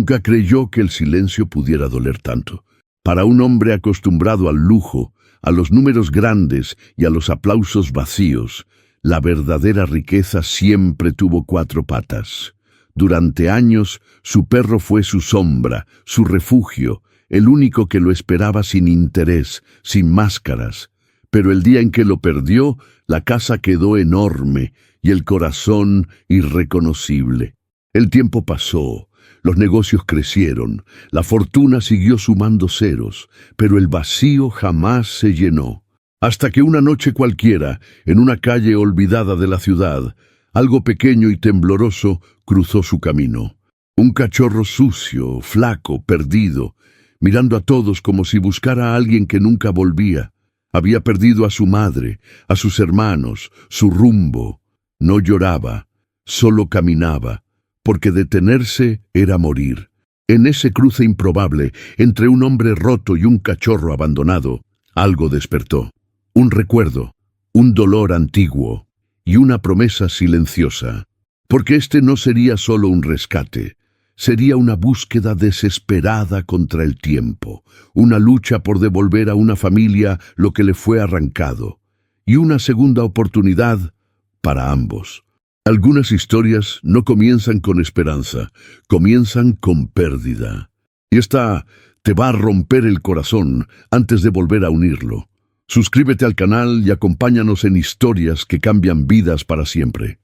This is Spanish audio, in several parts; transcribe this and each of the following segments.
Nunca creyó que el silencio pudiera doler tanto. Para un hombre acostumbrado al lujo, a los números grandes y a los aplausos vacíos, la verdadera riqueza siempre tuvo cuatro patas. Durante años, su perro fue su sombra, su refugio, el único que lo esperaba sin interés, sin máscaras. Pero el día en que lo perdió, la casa quedó enorme y el corazón irreconocible. El tiempo pasó, los negocios crecieron, la fortuna siguió sumando ceros, pero el vacío jamás se llenó. Hasta que una noche cualquiera, en una calle olvidada de la ciudad, algo pequeño y tembloroso cruzó su camino. Un cachorro sucio, flaco, perdido, mirando a todos como si buscara a alguien que nunca volvía. Había perdido a su madre, a sus hermanos, su rumbo. No lloraba, solo caminaba, porque detenerse era morir. En ese cruce improbable, entre un hombre roto y un cachorro abandonado, algo despertó. Un recuerdo, un dolor antiguo y una promesa silenciosa. Porque este no sería solo un rescate, sería una búsqueda desesperada contra el tiempo, una lucha por devolver a una familia lo que le fue arrancado, y una segunda oportunidad para ambos. Algunas historias no comienzan con esperanza, comienzan con pérdida. Y esta te va a romper el corazón antes de volver a unirlo. Suscríbete al canal y acompáñanos en historias que cambian vidas para siempre.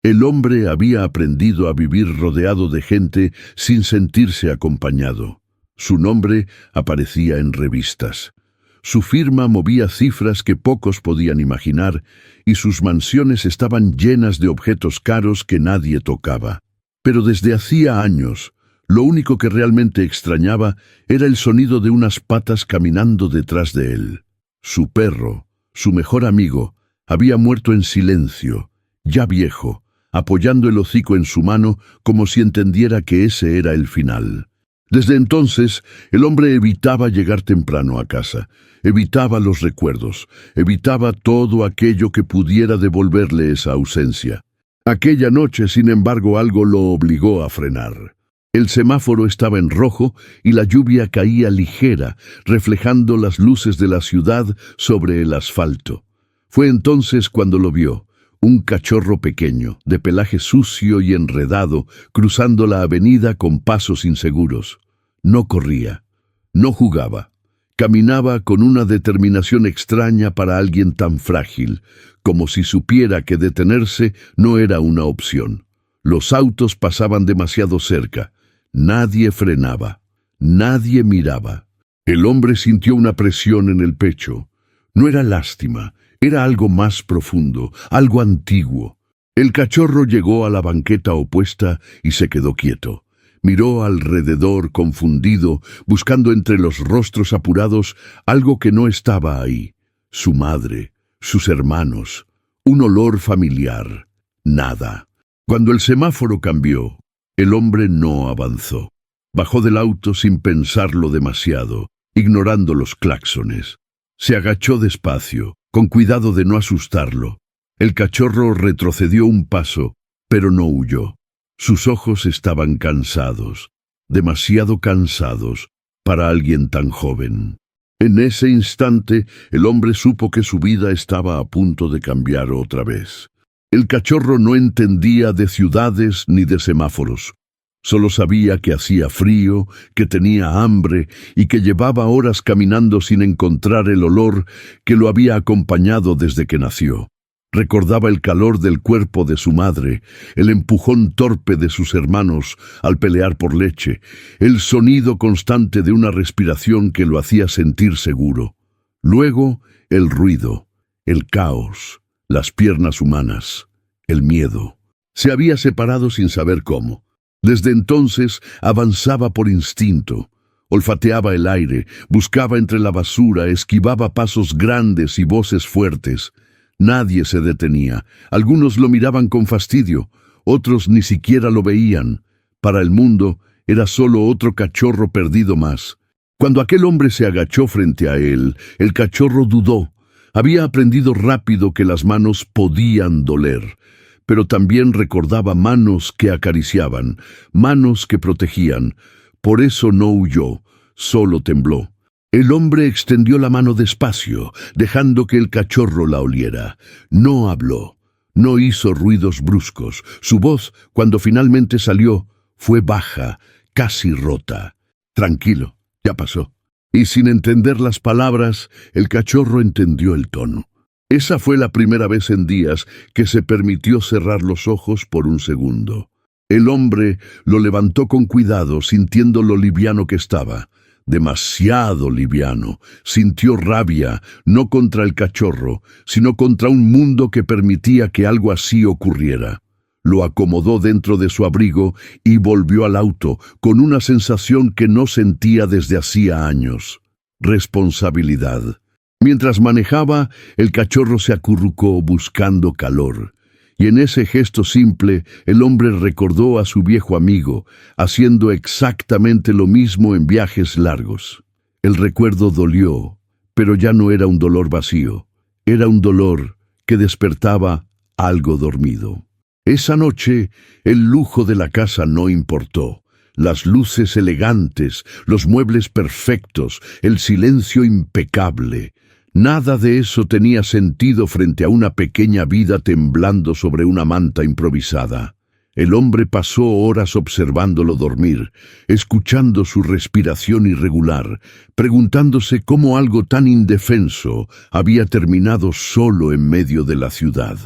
El hombre había aprendido a vivir rodeado de gente sin sentirse acompañado. Su nombre aparecía en revistas. Su firma movía cifras que pocos podían imaginar y sus mansiones estaban llenas de objetos caros que nadie tocaba. Pero desde hacía años, lo único que realmente extrañaba era el sonido de unas patas caminando detrás de él. Su perro, su mejor amigo, había muerto en silencio, ya viejo, apoyando el hocico en su mano como si entendiera que ese era el final. Desde entonces, el hombre evitaba llegar temprano a casa, evitaba los recuerdos, evitaba todo aquello que pudiera devolverle esa ausencia. Aquella noche, sin embargo, algo lo obligó a frenar. El semáforo estaba en rojo y la lluvia caía ligera, reflejando las luces de la ciudad sobre el asfalto. Fue entonces cuando lo vio, un cachorro pequeño, de pelaje sucio y enredado, cruzando la avenida con pasos inseguros. No corría, no jugaba. Caminaba con una determinación extraña para alguien tan frágil, como si supiera que detenerse no era una opción. Los autos pasaban demasiado cerca. Nadie frenaba, nadie miraba. El hombre sintió una presión en el pecho. No era lástima, era algo más profundo, algo antiguo. El cachorro llegó a la banqueta opuesta y se quedó quieto. Miró alrededor confundido, buscando entre los rostros apurados algo que no estaba ahí. Su madre, sus hermanos, un olor familiar. Nada. Cuando el semáforo cambió, el hombre no avanzó. Bajó del auto sin pensarlo demasiado, ignorando los claxones. Se agachó despacio, con cuidado de no asustarlo. El cachorro retrocedió un paso, pero no huyó. Sus ojos estaban cansados, demasiado cansados para alguien tan joven. En ese instante, el hombre supo que su vida estaba a punto de cambiar otra vez. El cachorro no entendía de ciudades ni de semáforos. Solo sabía que hacía frío, que tenía hambre y que llevaba horas caminando sin encontrar el olor que lo había acompañado desde que nació. Recordaba el calor del cuerpo de su madre, el empujón torpe de sus hermanos al pelear por leche, el sonido constante de una respiración que lo hacía sentir seguro. Luego, el ruido, el caos, las piernas humanas, el miedo. Se había separado sin saber cómo. Desde entonces avanzaba por instinto. Olfateaba el aire, buscaba entre la basura, esquivaba pasos grandes y voces fuertes. Nadie se detenía. Algunos lo miraban con fastidio, otros ni siquiera lo veían. Para el mundo era solo otro cachorro perdido más. Cuando aquel hombre se agachó frente a él, el cachorro dudó. Había aprendido rápido que las manos podían doler, pero también recordaba manos que acariciaban, manos que protegían, Por eso no huyó, solo tembló. El hombre extendió la mano despacio, dejando que el cachorro la oliera. No habló, no hizo ruidos bruscos. Su voz, cuando finalmente salió, fue baja, casi rota. Tranquilo, ya pasó. Y sin entender las palabras, el cachorro entendió el tono. Esa fue la primera vez en días que se permitió cerrar los ojos por un segundo. El hombre lo levantó con cuidado, sintiendo lo liviano que estaba. Demasiado liviano. Sintió rabia, no contra el cachorro, sino contra un mundo que permitía que algo así ocurriera. Lo acomodó dentro de su abrigo y volvió al auto, con una sensación que no sentía desde hacía años. Responsabilidad. Mientras manejaba, el cachorro se acurrucó buscando calor. Y en ese gesto simple, el hombre recordó a su viejo amigo, haciendo exactamente lo mismo en viajes largos. El recuerdo dolió, pero ya no era un dolor vacío. Era un dolor que despertaba algo dormido. Esa noche, el lujo de la casa no importó. Las luces elegantes, los muebles perfectos, el silencio impecable. Nada de eso tenía sentido frente a una pequeña vida temblando sobre una manta improvisada. El hombre pasó horas observándolo dormir, escuchando su respiración irregular, preguntándose cómo algo tan indefenso había terminado solo en medio de la ciudad.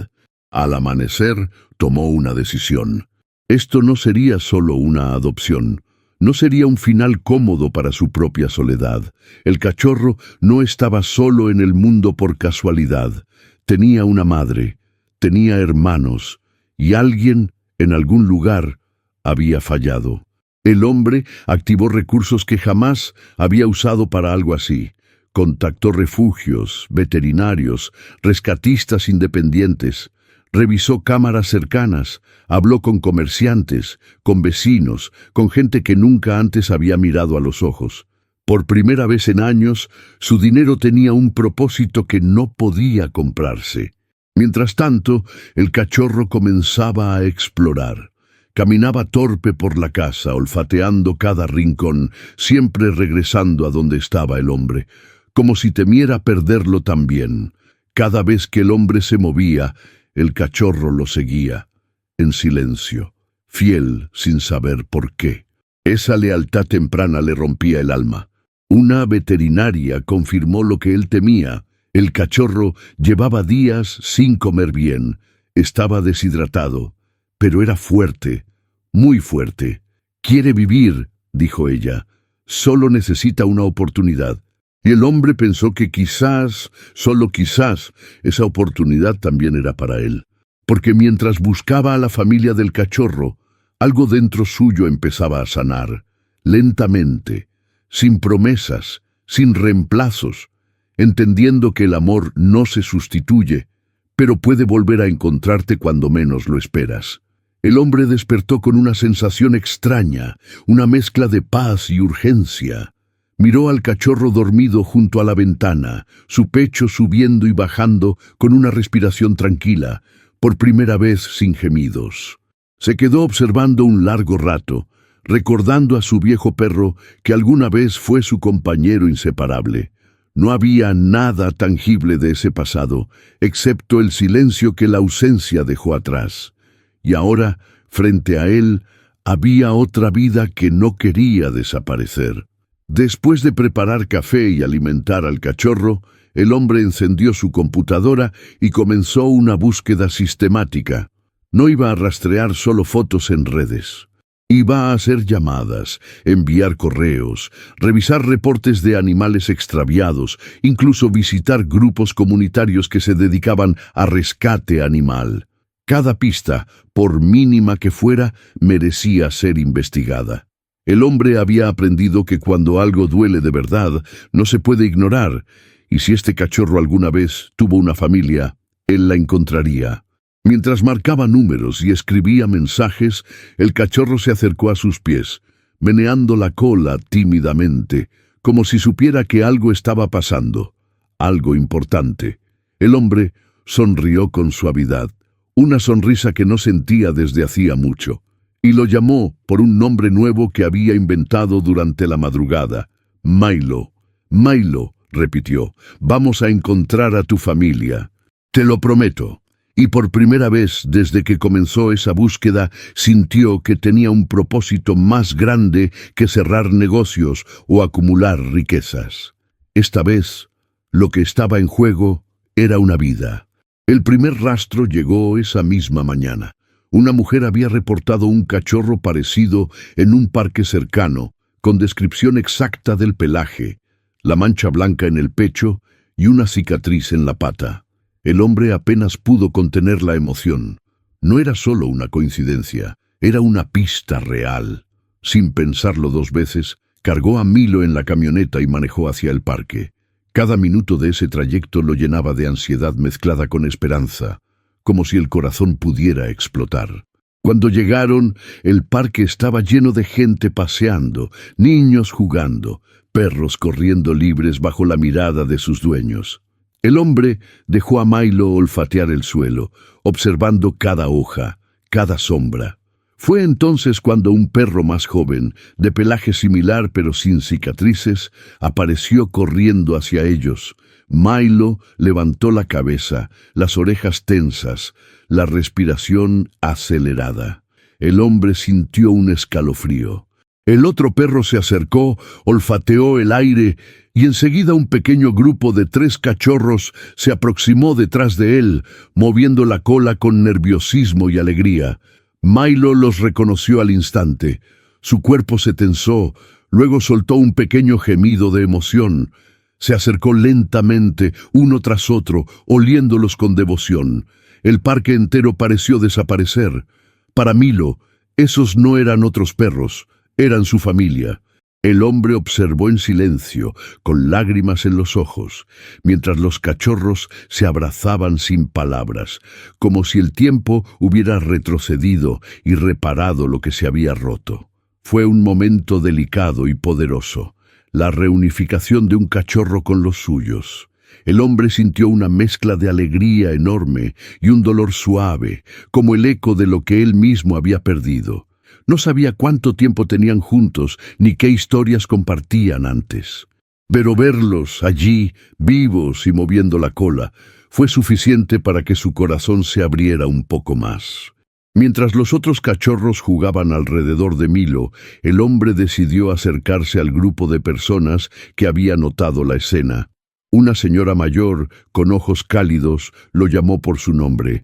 Al amanecer, tomó una decisión. Esto no sería solo una adopción. No sería un final cómodo para su propia soledad. El cachorro no estaba solo en el mundo por casualidad. Tenía una madre, tenía hermanos, y alguien, en algún lugar, había fallado. El hombre activó recursos que jamás había usado para algo así. Contactó refugios, veterinarios, rescatistas independientes. Revisó cámaras cercanas, habló con comerciantes, con vecinos, con gente que nunca antes había mirado a los ojos. Por primera vez en años, su dinero tenía un propósito que no podía comprarse. Mientras tanto, el cachorro comenzaba a explorar. Caminaba torpe por la casa, olfateando cada rincón, siempre regresando a donde estaba el hombre, como si temiera perderlo también. Cada vez que el hombre se movía, el cachorro lo seguía, en silencio, fiel sin saber por qué. Esa lealtad temprana le rompía el alma. Una veterinaria confirmó lo que él temía. El cachorro llevaba días sin comer bien, estaba deshidratado, pero era fuerte, muy fuerte. «Quiere vivir», dijo ella, «solo necesita una oportunidad». Y el hombre pensó que quizás, solo quizás, esa oportunidad también era para él. Porque mientras buscaba a la familia del cachorro, algo dentro suyo empezaba a sanar, lentamente, sin promesas, sin reemplazos, entendiendo que el amor no se sustituye, pero puede volver a encontrarte cuando menos lo esperas. El hombre despertó con una sensación extraña, una mezcla de paz y urgencia. Miró al cachorro dormido junto a la ventana, su pecho subiendo y bajando con una respiración tranquila, por primera vez sin gemidos. Se quedó observando un largo rato, recordando a su viejo perro que alguna vez fue su compañero inseparable. No había nada tangible de ese pasado, excepto el silencio que la ausencia dejó atrás. Y ahora, frente a él, había otra vida que no quería desaparecer. Después de preparar café y alimentar al cachorro, el hombre encendió su computadora y comenzó una búsqueda sistemática. No iba a rastrear solo fotos en redes. Iba a hacer llamadas, enviar correos, revisar reportes de animales extraviados, incluso visitar grupos comunitarios que se dedicaban a rescate animal. Cada pista, por mínima que fuera, merecía ser investigada. El hombre había aprendido que cuando algo duele de verdad, no se puede ignorar, y si este cachorro alguna vez tuvo una familia, él la encontraría. Mientras marcaba números y escribía mensajes, el cachorro se acercó a sus pies, meneando la cola tímidamente, como si supiera que algo estaba pasando, algo importante. El hombre sonrió con suavidad, una sonrisa que no sentía desde hacía mucho. y lo llamó por un nombre nuevo que había inventado durante la madrugada. Milo. Milo, repitió, vamos a encontrar a tu familia. Te lo prometo. Y por primera vez desde que comenzó esa búsqueda, sintió que tenía un propósito más grande que cerrar negocios o acumular riquezas. Esta vez, lo que estaba en juego era una vida. El primer rastro llegó esa misma mañana. Una mujer había reportado un cachorro parecido en un parque cercano, con descripción exacta del pelaje, la mancha blanca en el pecho y una cicatriz en la pata. El hombre apenas pudo contener la emoción. No era solo una coincidencia, era una pista real. Sin pensarlo dos veces, cargó a Milo en la camioneta y manejó hacia el parque. Cada minuto de ese trayecto lo llenaba de ansiedad mezclada con esperanza, como si el corazón pudiera explotar. Cuando llegaron, el parque estaba lleno de gente paseando, niños jugando, perros corriendo libres bajo la mirada de sus dueños. El hombre dejó a Milo olfatear el suelo, observando cada hoja, cada sombra. Fue entonces cuando un perro más joven, de pelaje similar pero sin cicatrices, apareció corriendo hacia ellos. Milo levantó la cabeza, las orejas tensas, la respiración acelerada. El hombre sintió un escalofrío. El otro perro se acercó, olfateó el aire y enseguida un pequeño grupo de 3 cachorros se aproximó detrás de él, moviendo la cola con nerviosismo y alegría. Milo los reconoció al instante. Su cuerpo se tensó, luego soltó un pequeño gemido de emoción. Se acercó lentamente, uno tras otro, oliéndolos con devoción. El parque entero pareció desaparecer. Para Milo, esos no eran otros perros, eran su familia. El hombre observó en silencio, con lágrimas en los ojos, mientras los cachorros se abrazaban sin palabras, como si el tiempo hubiera retrocedido y reparado lo que se había roto. Fue un momento delicado y poderoso, la reunificación de un cachorro con los suyos. El hombre sintió una mezcla de alegría enorme y un dolor suave, como el eco de lo que él mismo había perdido. No sabía cuánto tiempo tenían juntos, ni qué historias compartían antes. Pero verlos allí, vivos y moviendo la cola, fue suficiente para que su corazón se abriera un poco más. Mientras los otros cachorros jugaban alrededor de Milo, el hombre decidió acercarse al grupo de personas que había notado la escena. Una señora mayor, con ojos cálidos, lo llamó por su nombre.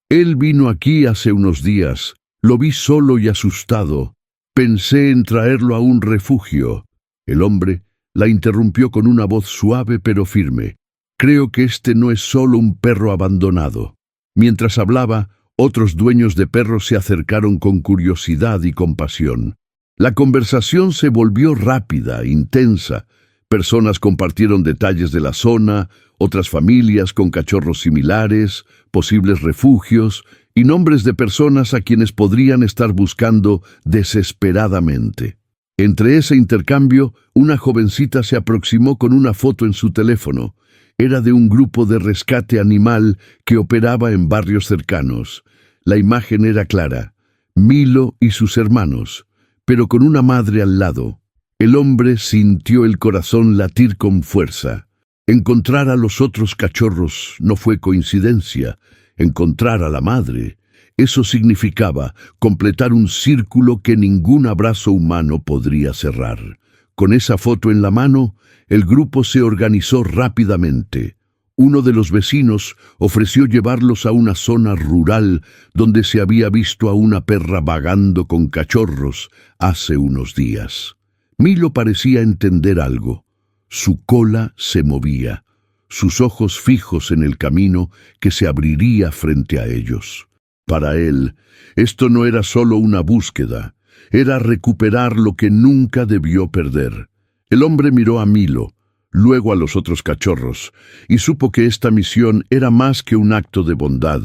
«Él vino aquí hace unos días. Lo vi solo y asustado. Pensé en traerlo a un refugio». El hombre la interrumpió con una voz suave pero firme. «Creo que este no es solo un perro abandonado». Mientras hablaba, otros dueños de perros se acercaron con curiosidad y compasión. La conversación se volvió rápida, intensa. Personas compartieron detalles de la zona, otras familias con cachorros similares, posibles refugios y nombres de personas a quienes podrían estar buscando desesperadamente. Entre ese intercambio, una jovencita se aproximó con una foto en su teléfono. Era de un grupo de rescate animal que operaba en barrios cercanos. La imagen era clara: Milo y sus hermanos, pero con una madre al lado. El hombre sintió el corazón latir con fuerza. Encontrar a los otros cachorros no fue coincidencia. Encontrar a la madre, eso significaba completar un círculo que ningún abrazo humano podría cerrar. Con esa foto en la mano, el grupo se organizó rápidamente. Uno de los vecinos ofreció llevarlos a una zona rural donde se había visto a una perra vagando con cachorros hace unos días. Milo parecía entender algo. Su cola se movía, sus ojos fijos en el camino que se abriría frente a ellos. Para él, esto no era solo una búsqueda, era recuperar lo que nunca debió perder. El hombre miró a Milo, luego a los otros cachorros, y supo que esta misión era más que un acto de bondad.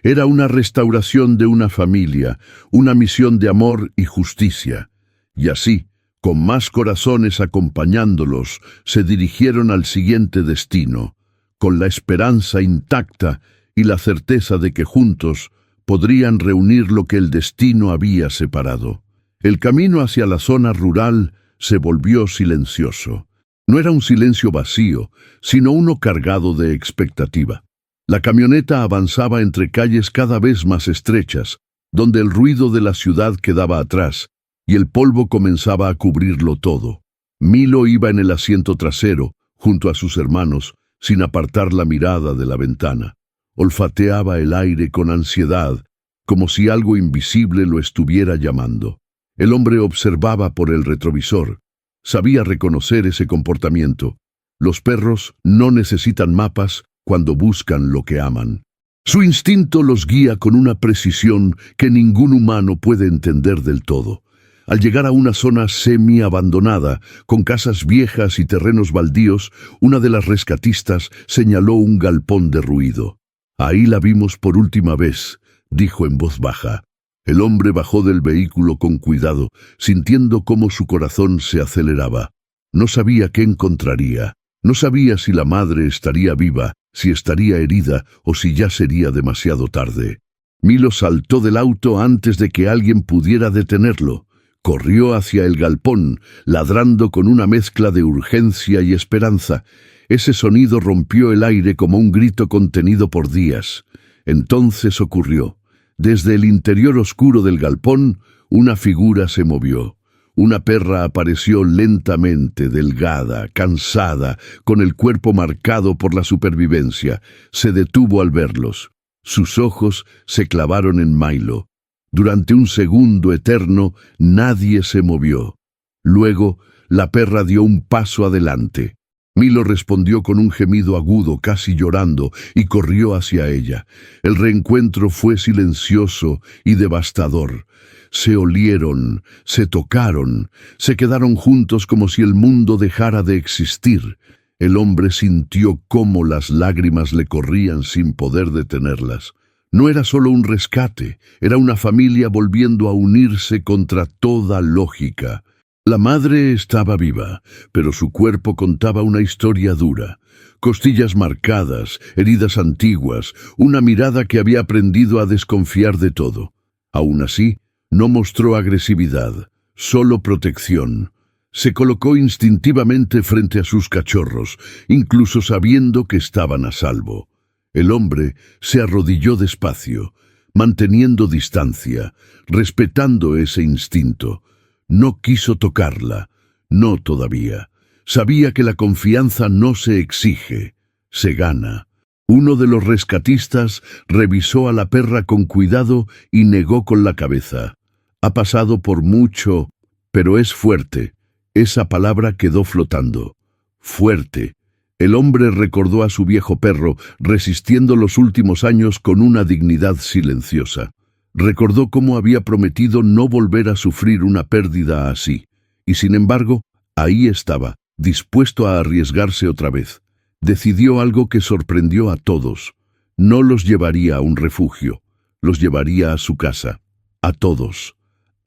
Era una restauración de una familia, una misión de amor y justicia. Y así, con más corazones acompañándolos, se dirigieron al siguiente destino, con la esperanza intacta y la certeza de que juntos podrían reunir lo que el destino había separado. El camino hacia la zona rural se volvió silencioso. No era un silencio vacío, sino uno cargado de expectativa. La camioneta avanzaba entre calles cada vez más estrechas, donde el ruido de la ciudad quedaba atrás, y el polvo comenzaba a cubrirlo todo. Milo iba en el asiento trasero, junto a sus hermanos, sin apartar la mirada de la ventana. Olfateaba el aire con ansiedad, como si algo invisible lo estuviera llamando. El hombre observaba por el retrovisor. Sabía reconocer ese comportamiento. Los perros no necesitan mapas cuando buscan lo que aman. Su instinto los guía con una precisión que ningún humano puede entender del todo. Al llegar a una zona semi-abandonada, con casas viejas y terrenos baldíos, una de las rescatistas señaló un galpón derruido. «Ahí la vimos por última vez», dijo en voz baja. El hombre bajó del vehículo con cuidado, sintiendo cómo su corazón se aceleraba. No sabía qué encontraría. No sabía si la madre estaría viva, si estaría herida o si ya sería demasiado tarde. Milo saltó del auto antes de que alguien pudiera detenerlo. Corrió hacia el galpón, ladrando con una mezcla de urgencia y esperanza. Ese sonido rompió el aire como un grito contenido por días. Entonces ocurrió. Desde el interior oscuro del galpón, una figura se movió. Una perra apareció lentamente, delgada, cansada, con el cuerpo marcado por la supervivencia. Se detuvo al verlos. Sus ojos se clavaron en Milo. Durante un segundo eterno, nadie se movió. Luego, la perra dio un paso adelante. Milo respondió con un gemido agudo, casi llorando, y corrió hacia ella. El reencuentro fue silencioso y devastador. Se olieron, se tocaron, se quedaron juntos como si el mundo dejara de existir. El hombre sintió cómo las lágrimas le corrían sin poder detenerlas. No era solo un rescate, era una familia volviendo a unirse contra toda lógica. La madre estaba viva, pero su cuerpo contaba una historia dura. Costillas marcadas, heridas antiguas, una mirada que había aprendido a desconfiar de todo. Aún así, no mostró agresividad, solo protección. Se colocó instintivamente frente a sus cachorros, incluso sabiendo que estaban a salvo. El hombre se arrodilló despacio, manteniendo distancia, respetando ese instinto. No quiso tocarla, no todavía. Sabía que la confianza no se exige, se gana. Uno de los rescatistas revisó a la perra con cuidado y negó con la cabeza. Ha pasado por mucho, pero es fuerte. Esa palabra quedó flotando. Fuerte. El hombre recordó a su viejo perro, resistiendo los últimos años con una dignidad silenciosa. Recordó cómo había prometido no volver a sufrir una pérdida así. Y sin embargo, ahí estaba, dispuesto a arriesgarse otra vez. Decidió algo que sorprendió a todos. No los llevaría a un refugio, los llevaría a su casa. A todos.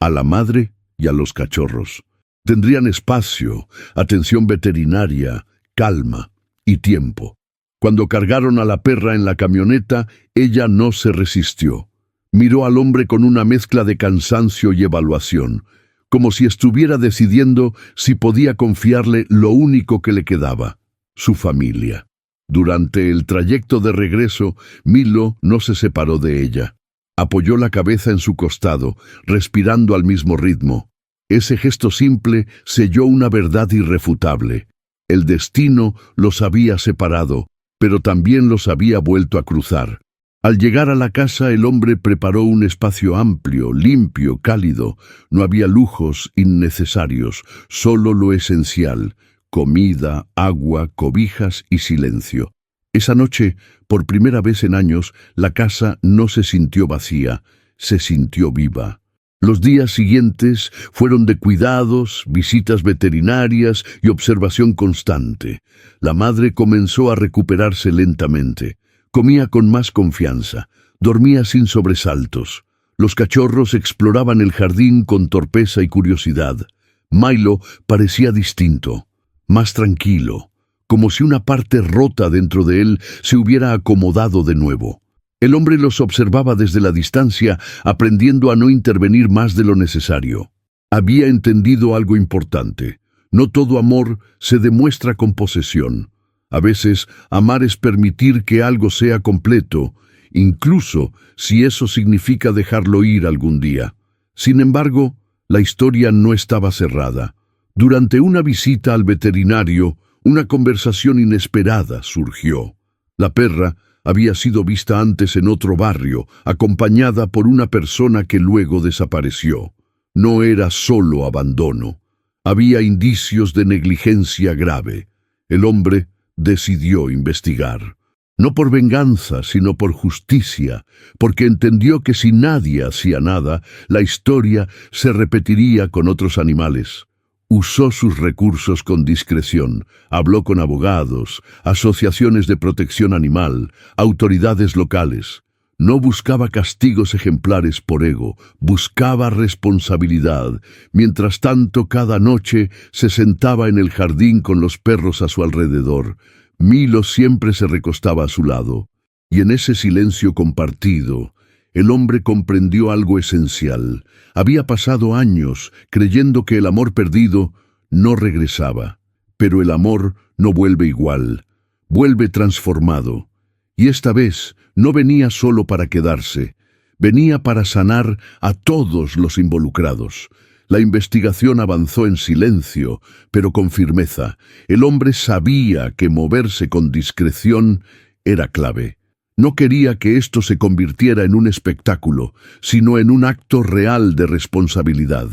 A la madre y a los cachorros. Tendrían espacio, atención veterinaria, calma y tiempo. Cuando cargaron a la perra en la camioneta, ella no se resistió. Miró al hombre con una mezcla de cansancio y evaluación, como si estuviera decidiendo si podía confiarle lo único que le quedaba, su familia. Durante el trayecto de regreso, Milo no se separó de ella. Apoyó la cabeza en su costado, respirando al mismo ritmo. Ese gesto simple selló una verdad irrefutable. El destino los había separado, pero también los había vuelto a cruzar. Al llegar a la casa, el hombre preparó un espacio amplio, limpio, cálido. No había lujos innecesarios, solo lo esencial: comida, agua, cobijas y silencio. Esa noche, por primera vez en años, la casa no se sintió vacía, se sintió viva. Los días siguientes fueron de cuidados, visitas veterinarias y observación constante. La madre comenzó a recuperarse lentamente. Comía con más confianza, dormía sin sobresaltos. Los cachorros exploraban el jardín con torpeza y curiosidad. Milo parecía distinto, más tranquilo, como si una parte rota dentro de él se hubiera acomodado de nuevo. El hombre los observaba desde la distancia, aprendiendo a no intervenir más de lo necesario. Había entendido algo importante. No todo amor se demuestra con posesión. A veces, amar es permitir que algo sea completo, incluso si eso significa dejarlo ir algún día. Sin embargo, la historia no estaba cerrada. Durante una visita al veterinario, una conversación inesperada surgió. La perra había sido vista antes en otro barrio, acompañada por una persona que luego desapareció. No era solo abandono. Había indicios de negligencia grave. El hombre decidió investigar. No por venganza, sino por justicia, porque entendió que si nadie hacía nada, la historia se repetiría con otros animales. Usó sus recursos con discreción, habló con abogados, asociaciones de protección animal, autoridades locales. No buscaba castigos ejemplares por ego, buscaba responsabilidad. Mientras tanto, cada noche se sentaba en el jardín con los perros a su alrededor. Milo siempre se recostaba a su lado, y en ese silencio compartido, el hombre comprendió algo esencial. Había pasado años creyendo que el amor perdido no regresaba, pero el amor no vuelve igual, vuelve transformado. Y esta vez no venía solo para quedarse, venía para sanar a todos los involucrados. La investigación avanzó en silencio, pero con firmeza. El hombre sabía que moverse con discreción era clave. No quería que esto se convirtiera en un espectáculo, sino en un acto real de responsabilidad.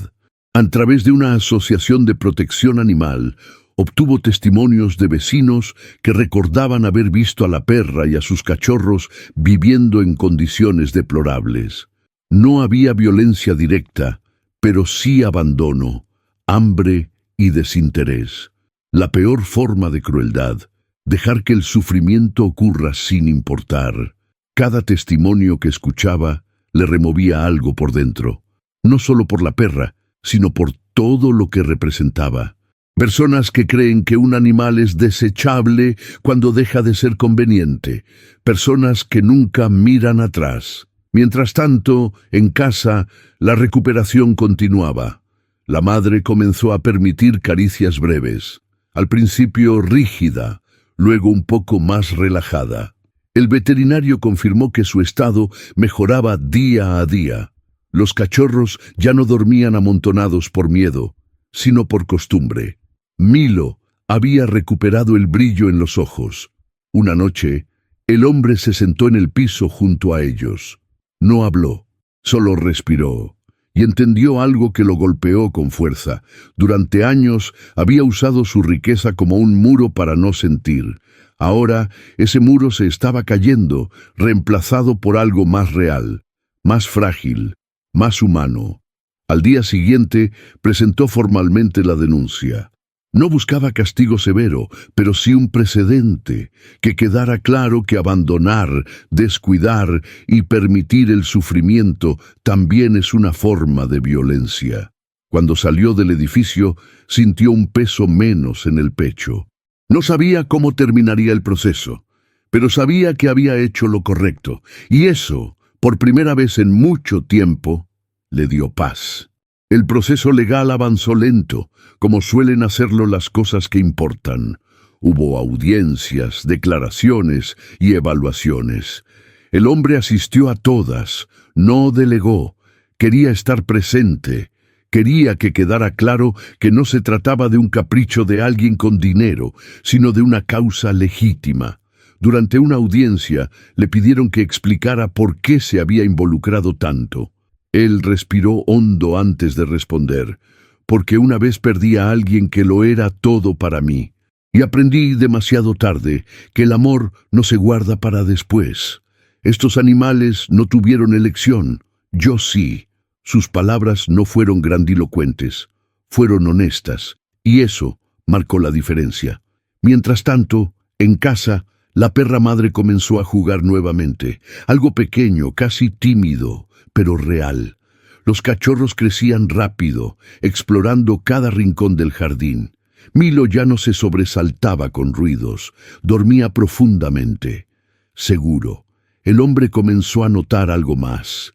A través de una asociación de protección animal, obtuvo testimonios de vecinos que recordaban haber visto a la perra y a sus cachorros viviendo en condiciones deplorables. No había violencia directa, pero sí abandono, hambre y desinterés. La peor forma de crueldad, dejar que el sufrimiento ocurra sin importar. Cada testimonio que escuchaba le removía algo por dentro, no solo por la perra, sino por todo lo que representaba. Personas que creen que un animal es desechable cuando deja de ser conveniente. Personas que nunca miran atrás. Mientras tanto, en casa, la recuperación continuaba. La madre comenzó a permitir caricias breves, al principio rígida, luego un poco más relajada. El veterinario confirmó que su estado mejoraba día a día. Los cachorros ya no dormían amontonados por miedo, sino por costumbre. Milo había recuperado el brillo en los ojos. Una noche, el hombre se sentó en el piso junto a ellos. No habló, solo respiró, y entendió algo que lo golpeó con fuerza. Durante años había usado su riqueza como un muro para no sentir. Ahora ese muro se estaba cayendo, reemplazado por algo más real, más frágil, más humano. Al día siguiente presentó formalmente la denuncia. No buscaba castigo severo, pero sí un precedente, que quedara claro que abandonar, descuidar y permitir el sufrimiento también es una forma de violencia. Cuando salió del edificio, sintió un peso menos en el pecho. No sabía cómo terminaría el proceso, pero sabía que había hecho lo correcto, y eso, por primera vez en mucho tiempo, le dio paz. El proceso legal avanzó lento, como suelen hacerlo las cosas que importan. Hubo audiencias, declaraciones y evaluaciones. El hombre asistió a todas, no delegó, quería estar presente, quería que quedara claro que no se trataba de un capricho de alguien con dinero, sino de una causa legítima. Durante una audiencia le pidieron que explicara por qué se había involucrado tanto. Él respiró hondo antes de responder, porque una vez perdí a alguien que lo era todo para mí, y aprendí demasiado tarde que el amor no se guarda para después. Estos animales no tuvieron elección, yo sí. Sus palabras no fueron grandilocuentes, fueron honestas, y eso marcó la diferencia. Mientras tanto, en casa, la perra madre comenzó a jugar nuevamente, algo pequeño, casi tímido, pero real. Los cachorros crecían rápido, explorando cada rincón del jardín. Milo ya no se sobresaltaba con ruidos, dormía profundamente. Seguro, el hombre comenzó a notar algo más.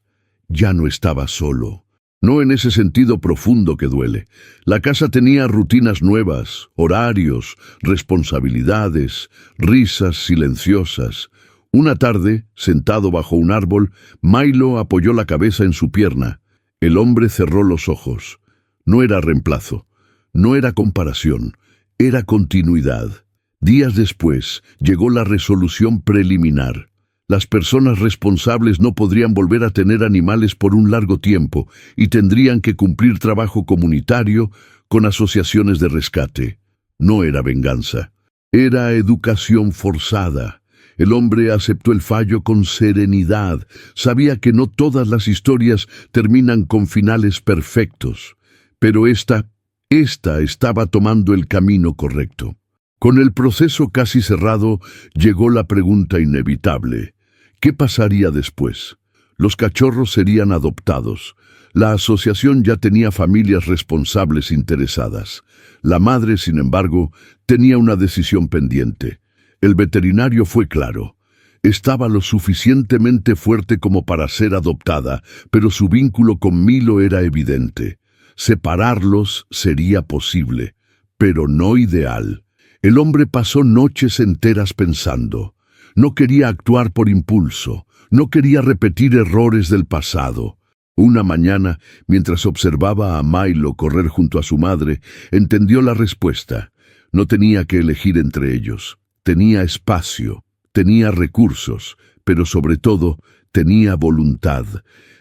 Ya no estaba solo. No en ese sentido profundo que duele. La casa tenía rutinas nuevas, horarios, responsabilidades, risas silenciosas. Una tarde, sentado bajo un árbol, Milo apoyó la cabeza en su pierna. El hombre cerró los ojos. No era reemplazo, no era comparación, era continuidad. Días después, llegó la resolución preliminar. Las personas responsables no podrían volver a tener animales por un largo tiempo y tendrían que cumplir trabajo comunitario con asociaciones de rescate. No era venganza, era educación forzada. El hombre aceptó el fallo con serenidad. Sabía que no todas las historias terminan con finales perfectos, pero esta estaba tomando el camino correcto. Con el proceso casi cerrado, llegó la pregunta inevitable. ¿Qué pasaría después? Los cachorros serían adoptados. La asociación ya tenía familias responsables interesadas. La madre, sin embargo, tenía una decisión pendiente. El veterinario fue claro. Estaba lo suficientemente fuerte como para ser adoptada, pero su vínculo con Milo era evidente. Separarlos sería posible, pero no ideal. El hombre pasó noches enteras pensando. No quería actuar por impulso, no quería repetir errores del pasado. Una mañana, mientras observaba a Milo correr junto a su madre, entendió la respuesta. No tenía que elegir entre ellos. Tenía espacio, tenía recursos, pero sobre todo tenía voluntad.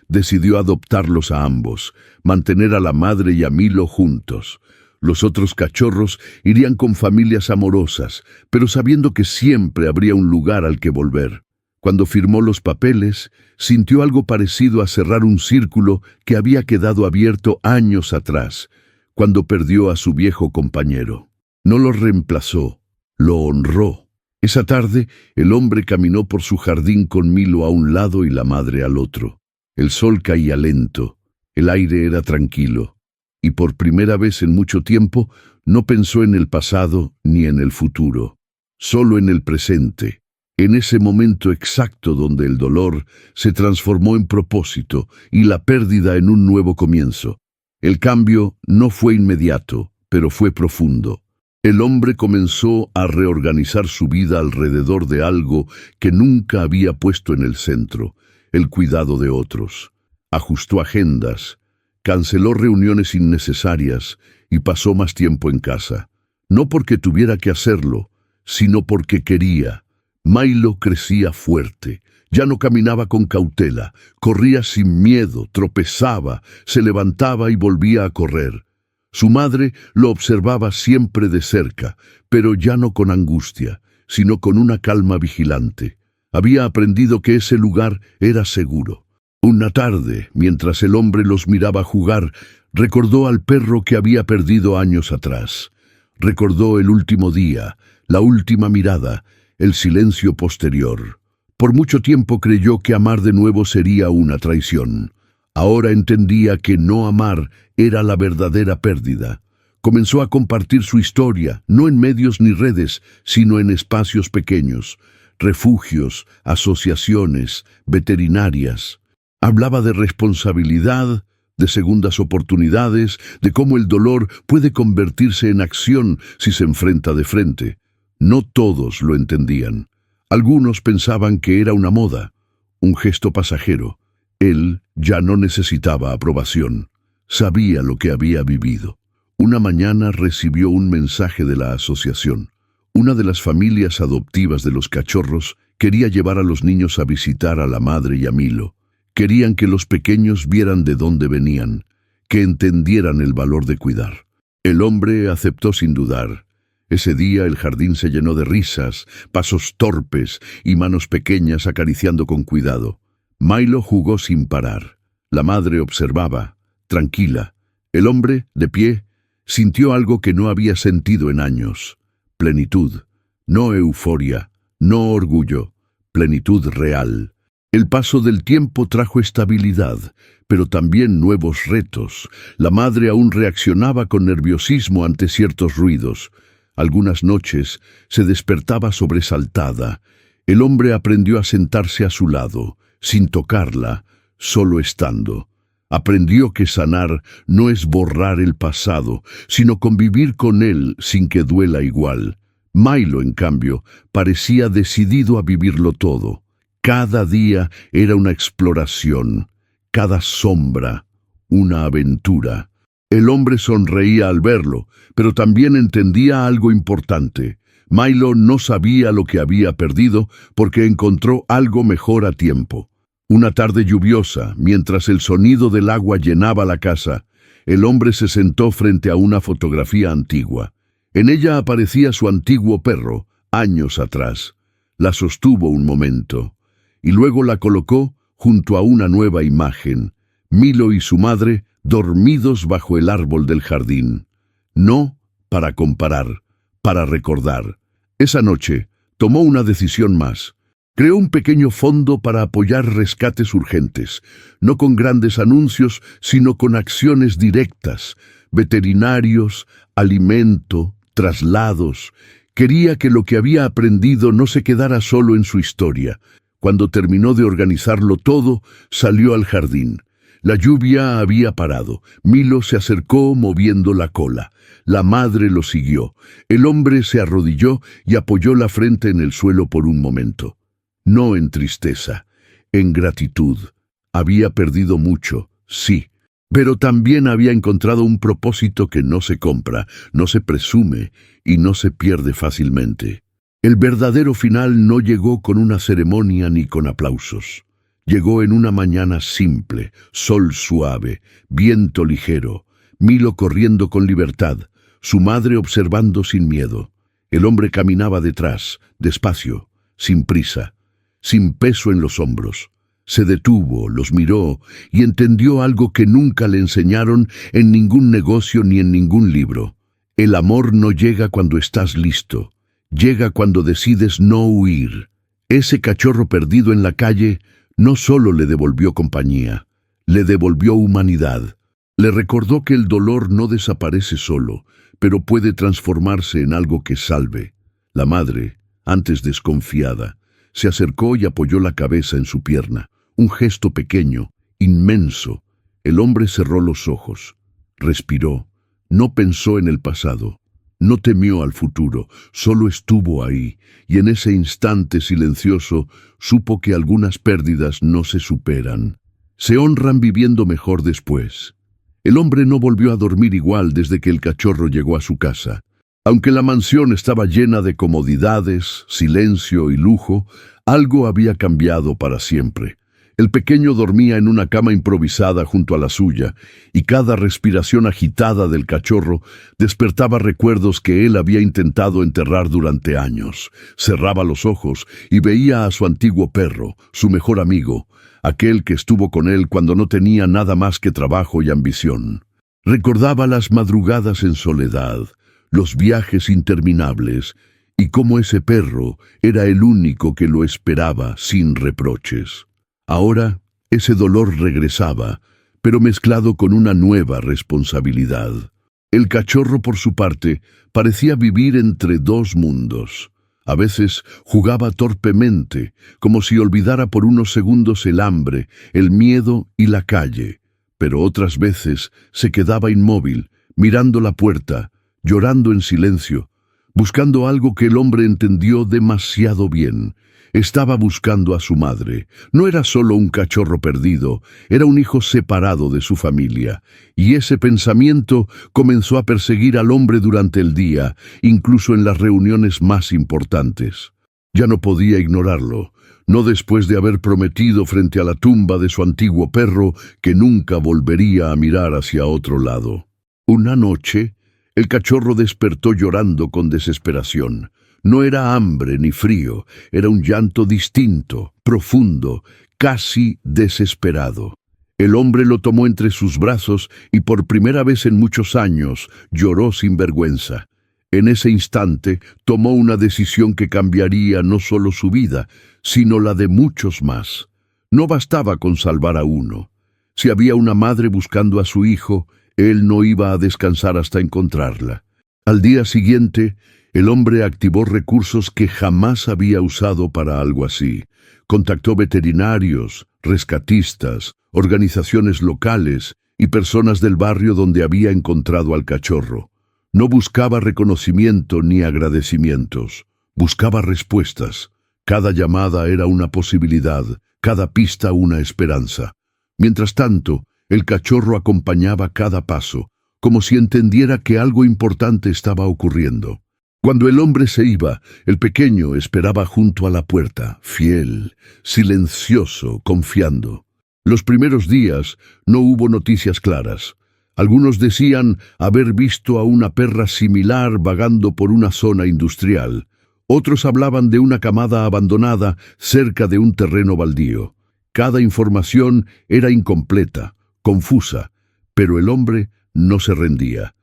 Decidió adoptarlos a ambos, mantener a la madre y a Milo juntos. Los otros cachorros irían con familias amorosas, pero sabiendo que siempre habría un lugar al que volver. Cuando firmó los papeles, sintió algo parecido a cerrar un círculo que había quedado abierto años atrás, cuando perdió a su viejo compañero. No lo reemplazó, lo honró. Esa tarde, el hombre caminó por su jardín con Milo a un lado y la madre al otro. El sol caía lento, el aire era tranquilo, y por primera vez en mucho tiempo no pensó en el pasado ni en el futuro, solo en el presente, en ese momento exacto donde el dolor se transformó en propósito y la pérdida en un nuevo comienzo. El cambio no fue inmediato, pero fue profundo. El hombre comenzó a reorganizar su vida alrededor de algo que nunca había puesto en el centro, el cuidado de otros. Ajustó agendas, canceló reuniones innecesarias y pasó más tiempo en casa. No porque tuviera que hacerlo, sino porque quería. Milo crecía fuerte. Ya no caminaba con cautela, corría sin miedo, tropezaba, se levantaba y volvía a correr. Su madre lo observaba siempre de cerca, pero ya no con angustia, sino con una calma vigilante. Había aprendido que ese lugar era seguro. Una tarde, mientras el hombre los miraba jugar, recordó al perro que había perdido años atrás. Recordó el último día, la última mirada, el silencio posterior. Por mucho tiempo creyó que amar de nuevo sería una traición. Ahora entendía que no amar era la verdadera pérdida. Comenzó a compartir su historia, no en medios ni redes, sino en espacios pequeños, refugios, asociaciones, veterinarias. Hablaba de responsabilidad, de segundas oportunidades, de cómo el dolor puede convertirse en acción si se enfrenta de frente. No todos lo entendían. Algunos pensaban que era una moda, un gesto pasajero. Él ya no necesitaba aprobación. Sabía lo que había vivido. Una mañana recibió un mensaje de la asociación. Una de las familias adoptivas de los cachorros quería llevar a los niños a visitar a la madre y a Milo. Querían que los pequeños vieran de dónde venían, que entendieran el valor de cuidar. El hombre aceptó sin dudar. Ese día el jardín se llenó de risas, pasos torpes y manos pequeñas acariciando con cuidado. Milo jugó sin parar. La madre observaba, tranquila. El hombre, de pie, sintió algo que no había sentido en años. Plenitud, no euforia, no orgullo, plenitud real. El paso del tiempo trajo estabilidad, pero también nuevos retos. La madre aún reaccionaba con nerviosismo ante ciertos ruidos. Algunas noches se despertaba sobresaltada. El hombre aprendió a sentarse a su lado, sin tocarla, solo estando. Aprendió que sanar no es borrar el pasado, sino convivir con él sin que duela igual. Milo, en cambio, parecía decidido a vivirlo todo. Cada día era una exploración, cada sombra, una aventura. El hombre sonreía al verlo, pero también entendía algo importante. Milo no sabía lo que había perdido porque encontró algo mejor a tiempo. Una tarde lluviosa, mientras el sonido del agua llenaba la casa, el hombre se sentó frente a una fotografía antigua. En ella aparecía su antiguo perro, años atrás. La sostuvo un momento, y luego la colocó junto a una nueva imagen, Milo y su madre dormidos bajo el árbol del jardín. No para comparar, para recordar. Esa noche tomó una decisión más. Creó un pequeño fondo para apoyar rescates urgentes, no con grandes anuncios, sino con acciones directas, veterinarios, alimento, traslados. Quería que lo que había aprendido no se quedara solo en su historia. Cuando terminó de organizarlo todo, salió al jardín. La lluvia había parado. Milo se acercó moviendo la cola. La madre lo siguió. El hombre se arrodilló y apoyó la frente en el suelo por un momento. No en tristeza, en gratitud. Había perdido mucho, sí, pero también había encontrado un propósito que no se compra, no se presume y no se pierde fácilmente. El verdadero final no llegó con una ceremonia ni con aplausos. Llegó en una mañana simple, sol suave, viento ligero, Milo corriendo con libertad, su madre observando sin miedo. El hombre caminaba detrás, despacio, sin prisa, sin peso en los hombros. Se detuvo, los miró y entendió algo que nunca le enseñaron en ningún negocio ni en ningún libro. El amor no llega cuando estás listo, llega cuando decides no huir. Ese cachorro perdido en la calle no solo le devolvió compañía, le devolvió humanidad. Le recordó que el dolor no desaparece solo, pero puede transformarse en algo que salve. La madre, antes desconfiada, se acercó y apoyó la cabeza en su pierna. Un gesto pequeño, inmenso. El hombre cerró los ojos, respiró, no pensó en el pasado, no temió al futuro, solo estuvo ahí, y en ese instante silencioso supo que algunas pérdidas no se superan. Se honran viviendo mejor después. El hombre no volvió a dormir igual desde que el cachorro llegó a su casa. Aunque la mansión estaba llena de comodidades, silencio y lujo, algo había cambiado para siempre. El pequeño dormía en una cama improvisada junto a la suya, y cada respiración agitada del cachorro despertaba recuerdos que él había intentado enterrar durante años. Cerraba los ojos y veía a su antiguo perro, su mejor amigo, aquel que estuvo con él cuando no tenía nada más que trabajo y ambición. Recordaba las madrugadas en soledad, los viajes interminables, y cómo ese perro era el único que lo esperaba sin reproches. Ahora, ese dolor regresaba, pero mezclado con una nueva responsabilidad. El cachorro, por su parte, parecía vivir entre dos mundos. A veces jugaba torpemente, como si olvidara por unos segundos el hambre, el miedo y la calle, pero otras veces se quedaba inmóvil, mirando la puerta, llorando en silencio, buscando algo que el hombre entendió demasiado bien. Estaba buscando a su madre. No era solo un cachorro perdido, era un hijo separado de su familia, y ese pensamiento comenzó a perseguir al hombre durante el día, incluso en las reuniones más importantes. Ya no podía ignorarlo, no después de haber prometido frente a la tumba de su antiguo perro que nunca volvería a mirar hacia otro lado. Una noche, el cachorro despertó llorando con desesperación. No era hambre ni frío, era un llanto distinto, profundo, casi desesperado. El hombre lo tomó entre sus brazos y por primera vez en muchos años lloró sin vergüenza. En ese instante tomó una decisión que cambiaría no solo su vida, sino la de muchos más. No bastaba con salvar a uno. Si había una madre buscando a su hijo, él no iba a descansar hasta encontrarla. Al día siguiente, El hombre activó recursos que jamás había usado para algo así. Contactó veterinarios, rescatistas, organizaciones locales y personas del barrio donde había encontrado al cachorro. No buscaba reconocimiento ni agradecimientos, buscaba respuestas. Cada llamada era una posibilidad, cada pista una esperanza. Mientras tanto, el cachorro acompañaba cada paso, como si entendiera que algo importante estaba ocurriendo. Cuando el hombre se iba, el pequeño esperaba junto a la puerta, fiel, silencioso, confiando. Los primeros días no hubo noticias claras. Algunos decían haber visto a una perra similar vagando por una zona industrial. Otros hablaban de una camada abandonada cerca de un terreno baldío. Cada información era incompleta, confusa, pero el hombre no se rendía.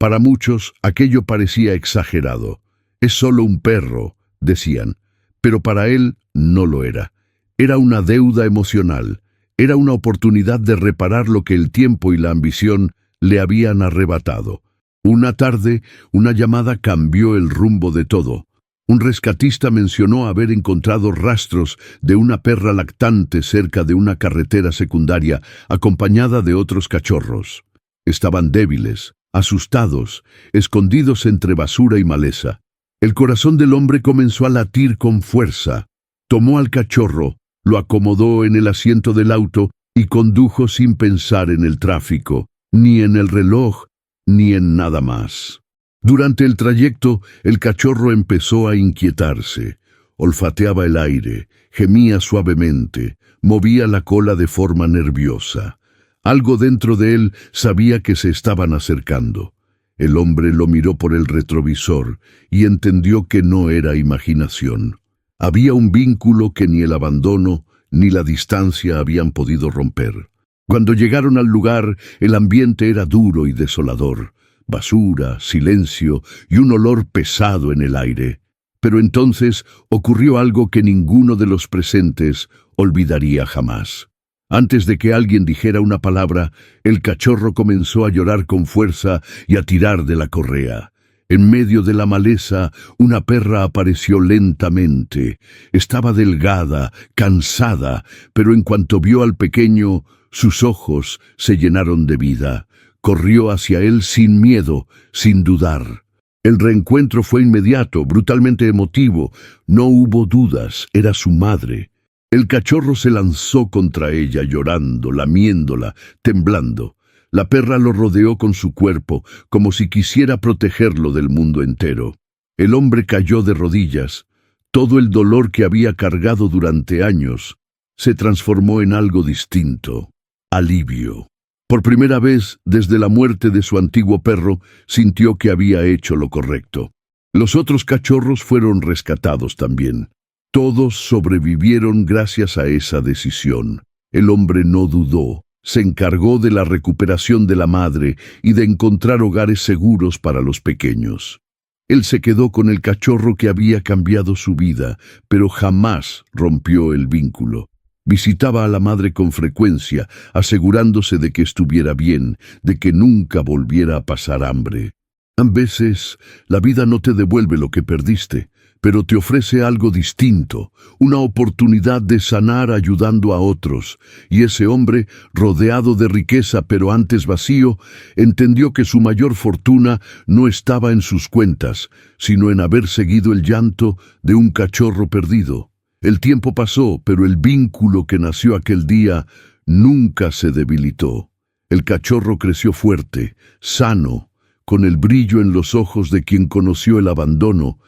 Para muchos aquello parecía exagerado. Es solo un perro, decían, pero para él no lo era. Era una deuda emocional, era una oportunidad de reparar lo que el tiempo y la ambición le habían arrebatado. Una tarde, una llamada cambió el rumbo de todo. Un rescatista mencionó haber encontrado rastros de una perra lactante cerca de una carretera secundaria, acompañada de otros cachorros. Estaban débiles, asustados, escondidos entre basura y maleza. El corazón del hombre comenzó a latir con fuerza. Tomó al cachorro, lo acomodó en el asiento del auto y condujo sin pensar en el tráfico, ni en el reloj, ni en nada más. Durante el trayecto, el cachorro empezó a inquietarse. Olfateaba el aire, gemía suavemente, movía la cola de forma nerviosa. Algo dentro de él sabía que se estaban acercando. El hombre lo miró por el retrovisor y entendió que no era imaginación. Había un vínculo que ni el abandono ni la distancia habían podido romper. Cuando llegaron al lugar, el ambiente era duro y desolador. Basura, silencio y un olor pesado en el aire. Pero entonces ocurrió algo que ninguno de los presentes olvidaría jamás. Antes de que alguien dijera una palabra, el cachorro comenzó a llorar con fuerza y a tirar de la correa. En medio de la maleza, una perra apareció lentamente. Estaba delgada, cansada, pero en cuanto vio al pequeño, sus ojos se llenaron de vida. Corrió hacia él sin miedo, sin dudar. El reencuentro fue inmediato, brutalmente emotivo. No hubo dudas, era su madre. El cachorro se lanzó contra ella, llorando, lamiéndola, temblando. La perra lo rodeó con su cuerpo, como si quisiera protegerlo del mundo entero. El hombre cayó de rodillas. Todo el dolor que había cargado durante años se transformó en algo distinto. Alivio. Por primera vez, desde la muerte de su antiguo perro, sintió que había hecho lo correcto. Los otros cachorros fueron rescatados también. Todos sobrevivieron gracias a esa decisión. El hombre no dudó. Se encargó de la recuperación de la madre y de encontrar hogares seguros para los pequeños. Él se quedó con el cachorro que había cambiado su vida, pero jamás rompió el vínculo. Visitaba a la madre con frecuencia, asegurándose de que estuviera bien, de que nunca volviera a pasar hambre. A veces, la vida no te devuelve lo que perdiste, pero te ofrece algo distinto, una oportunidad de sanar ayudando a otros. Y ese hombre, rodeado de riqueza pero antes vacío, entendió que su mayor fortuna no estaba en sus cuentas, sino en haber seguido el llanto de un cachorro perdido. El tiempo pasó, pero el vínculo que nació aquel día nunca se debilitó. El cachorro creció fuerte, sano, con el brillo en los ojos de quien conoció el abandono,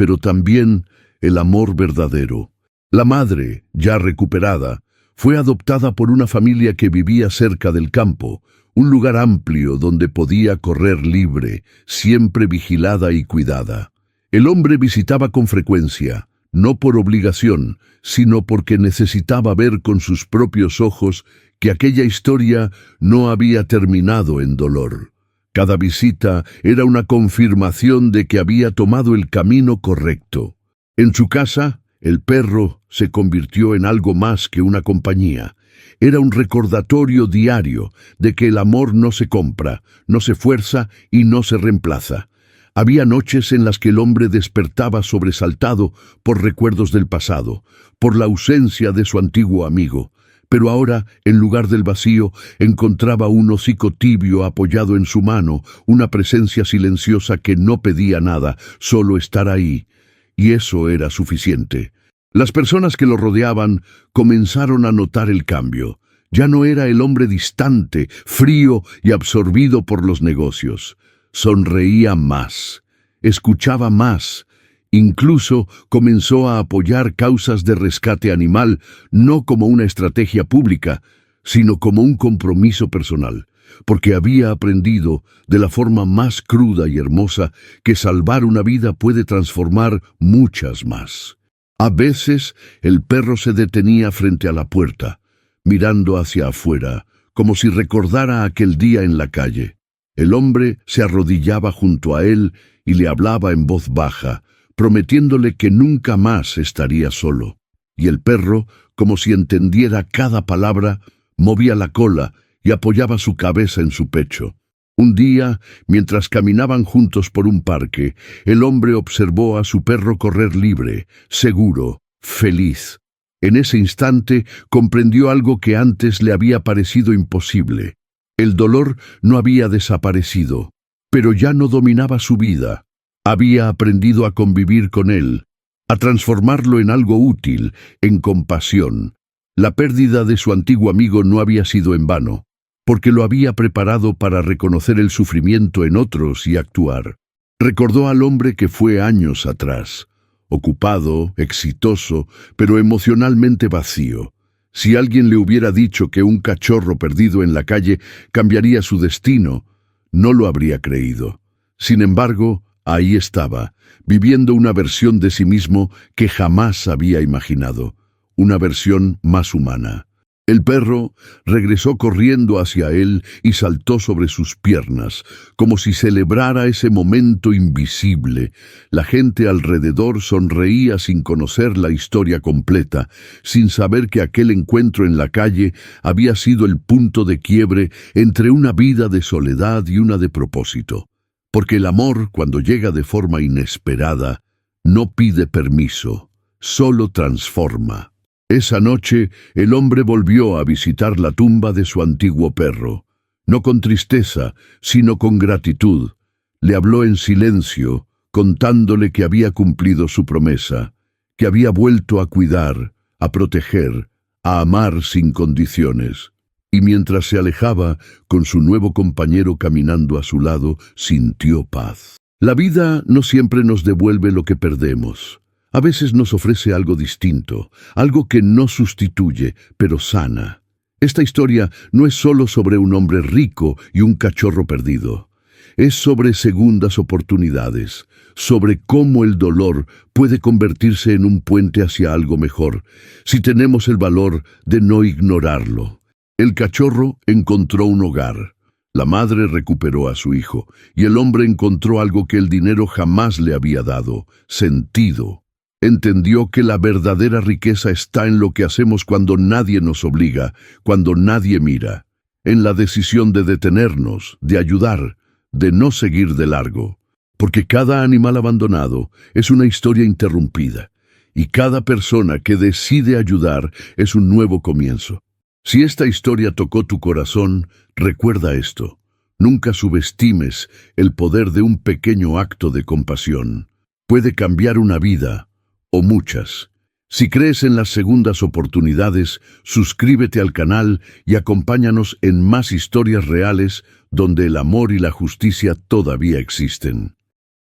pero también el amor verdadero. La madre, ya recuperada, fue adoptada por una familia que vivía cerca del campo, un lugar amplio donde podía correr libre, siempre vigilada y cuidada. El hombre visitaba con frecuencia, no por obligación, sino porque necesitaba ver con sus propios ojos que aquella historia no había terminado en dolor. Cada visita era una confirmación de que había tomado el camino correcto. En su casa, el perro se convirtió en algo más que una compañía. Era un recordatorio diario de que el amor no se compra, no se fuerza y no se reemplaza. Había noches en las que el hombre despertaba sobresaltado por recuerdos del pasado, por la ausencia de su antiguo amigo. Pero ahora, en lugar del vacío, encontraba un hocico tibio apoyado en su mano, una presencia silenciosa que no pedía nada, solo estar ahí. Y eso era suficiente. Las personas que lo rodeaban comenzaron a notar el cambio. Ya no era el hombre distante, frío y absorbido por los negocios. Sonreía más, escuchaba más. Incluso comenzó a apoyar causas de rescate animal, no como una estrategia pública, sino como un compromiso personal, porque había aprendido, de la forma más cruda y hermosa, que salvar una vida puede transformar muchas más. A veces el perro se detenía frente a la puerta, mirando hacia afuera, como si recordara aquel día en la calle. El hombre se arrodillaba junto a él y le hablaba en voz baja, prometiéndole que nunca más estaría solo. Y el perro, como si entendiera cada palabra, movía la cola y apoyaba su cabeza en su pecho. Un día, mientras caminaban juntos por un parque, el hombre observó a su perro correr libre, seguro, feliz. En ese instante comprendió algo que antes le había parecido imposible. El dolor no había desaparecido, pero ya no dominaba su vida. Había aprendido a convivir con él, a transformarlo en algo útil, en compasión. La pérdida de su antiguo amigo no había sido en vano, porque lo había preparado para reconocer el sufrimiento en otros y actuar. Recordó al hombre que fue años atrás, ocupado, exitoso, pero emocionalmente vacío. Si alguien le hubiera dicho que un cachorro perdido en la calle cambiaría su destino, no lo habría creído. Sin embargo, ahí estaba, viviendo una versión de sí mismo que jamás había imaginado, una versión más humana. El perro regresó corriendo hacia él y saltó sobre sus piernas, como si celebrara ese momento invisible. La gente alrededor sonreía sin conocer la historia completa, sin saber que aquel encuentro en la calle había sido el punto de quiebre entre una vida de soledad y una de propósito. Porque el amor, cuando llega de forma inesperada, no pide permiso, solo transforma. Esa noche, el hombre volvió a visitar la tumba de su antiguo perro. No con tristeza, sino con gratitud. Le habló en silencio, contándole que había cumplido su promesa, que había vuelto a cuidar, a proteger, a amar sin condiciones. Y mientras se alejaba, con su nuevo compañero caminando a su lado, sintió paz. La vida no siempre nos devuelve lo que perdemos. A veces nos ofrece algo distinto, algo que no sustituye, pero sana. Esta historia no es solo sobre un hombre rico y un cachorro perdido. Es sobre segundas oportunidades, sobre cómo el dolor puede convertirse en un puente hacia algo mejor, si tenemos el valor de no ignorarlo. El cachorro encontró un hogar. La madre recuperó a su hijo, y el hombre encontró algo que el dinero jamás le había dado: sentido. Entendió que la verdadera riqueza está en lo que hacemos cuando nadie nos obliga, cuando nadie mira, en la decisión de detenernos, de ayudar, de no seguir de largo. Porque cada animal abandonado es una historia interrumpida, y cada persona que decide ayudar es un nuevo comienzo. Si esta historia tocó tu corazón, recuerda esto: nunca subestimes el poder de un pequeño acto de compasión. Puede cambiar una vida, o muchas. Si crees en las segundas oportunidades, suscríbete al canal y acompáñanos en más historias reales donde el amor y la justicia todavía existen.